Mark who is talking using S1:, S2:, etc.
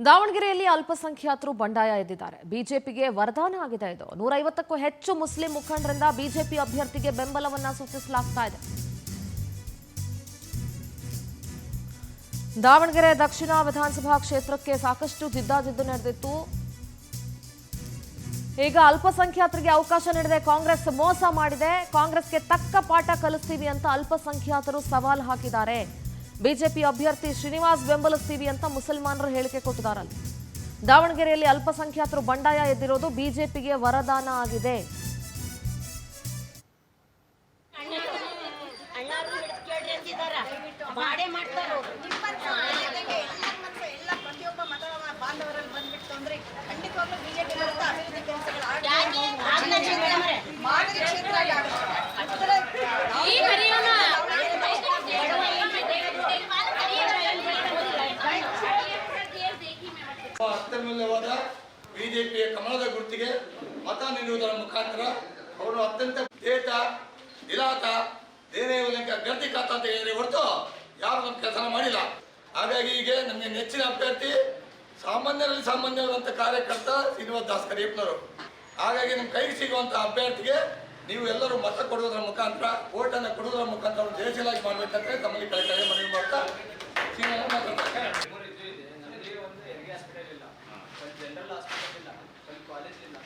S1: ದಾವಣಗೆರೆಯಲ್ಲಿ ಅಲ್ಪಸಂಖ್ಯಾತರು ಬಂಡಾಯ ಎದ್ದಿದ್ದಾರೆ. ಬಿಜೆಪಿಗೆ ವರದಾನ ಆಗಿದೆ ಇದು. 150ಕ್ಕೂ ಹೆಚ್ಚು ಮುಸ್ಲಿಂ ಮುಖಂಡರಿಂದ ಬಿಜೆಪಿ ಅಭ್ಯರ್ಥಿಗೆ ಬೆಂಬಲವನ್ನ ಸೂಚಿಸಲಾಗ್ತಾ ಇದೆ. ದಾವಣಗೆರೆ ದಕ್ಷಿಣ ವಿಧಾನಸಭಾ ಕ್ಷೇತ್ರಕ್ಕೆ ಸಾಕಷ್ಟು ಜಿದ್ದಾಜಿದ್ದು ನಡೆದಿತ್ತು. ಈಗ ಅಲ್ಪಸಂಖ್ಯಾತರಿಗೆ ಅವಕಾಶ ನೀಡದೆ ಕಾಂಗ್ರೆಸ್ ಮೋಸ ಮಾಡಿದೆ. ಕಾಂಗ್ರೆಸ್ಗೆ ತಕ್ಕ ಪಾಠ ಕಲಿಸ್ತೀವಿ ಅಂತ ಅಲ್ಪಸಂಖ್ಯಾತರು ಸವಾಲು ಹಾಕಿದ್ದಾರೆ. ಬಿಜೆಪಿ ಅಭ್ಯರ್ಥಿ ಶ್ರೀನಿವಾಸ್ ಬೆಂಬಲಿಸ್ತೀವಿ ಅಂತ ಮುಸಲ್ಮಾನರು ಹೇಳಿಕೆ ಕೊಟ್ಟಿದ್ದಾರಲ್ಲ. ದಾವಣಗೆರೆಯಲ್ಲಿ ಅಲ್ಪಸಂಖ್ಯಾತರು ಬಂಡಾಯ ಎದ್ದಿರೋದು ಬಿಜೆಪಿಗೆ ವರದಾನ ಆಗಿದೆ.
S2: ಅತ್ಯಮೂಲ್ಯವಾದ ಬಿಜೆಪಿಯ ಕಮಲದ ಗುರುತಿಗೆ ಮತ ನೀಡುವುದರ ಮುಖಾಂತರ ಅವರು ಅತ್ಯಂತ ಏಟ ಇಲಾತ ದೇನೇವಲಿಂಗ ಗರ್ದಿ ಖಾತ ಅಂತ ಹೇಳಿದ್ರೆ ಹೊರತು ಯಾರು ನಮ್ಮ ಕೆಲಸ ಮಾಡಿಲ್ಲ. ಹಾಗಾಗಿ ಈಗ ನಮಗೆ ನೆಚ್ಚಿನ ಅಭ್ಯರ್ಥಿ ಸಾಮಾನ್ಯರಲ್ಲಿ ಸಾಮಾನ್ಯವಾದಂಥ ಕಾರ್ಯಕರ್ತ ಶ್ರೀನಿವಾಸ್ ದಾಸ್ ಕರಿಯಪ್ಪನವರು. ಹಾಗಾಗಿ ನಿಮ್ಮ ಕೈಗೆ ಸಿಗುವಂಥ ಅಭ್ಯರ್ಥಿಗೆ ನೀವು ಎಲ್ಲರೂ ಮತ ಕೊಡುವುದರ ಮುಖಾಂತರ ಓಟನ್ನು ಕೊಡುವುದರ ಮುಖಾಂತರ ಅವರು ಜಯಶೀಲಾಗಿ ಮಾಡಬೇಕಂತ ತಮ್ಮಲ್ಲಿ ಕೈ ಮನವಿ ಮಾಡ್ತಾ
S3: ಜನರಲ್ ಹಾಸ್ಪಿಟಲ್ ಇಲ್ಲ, ಕಾಲೇಜ್ ಇಲ್ಲ.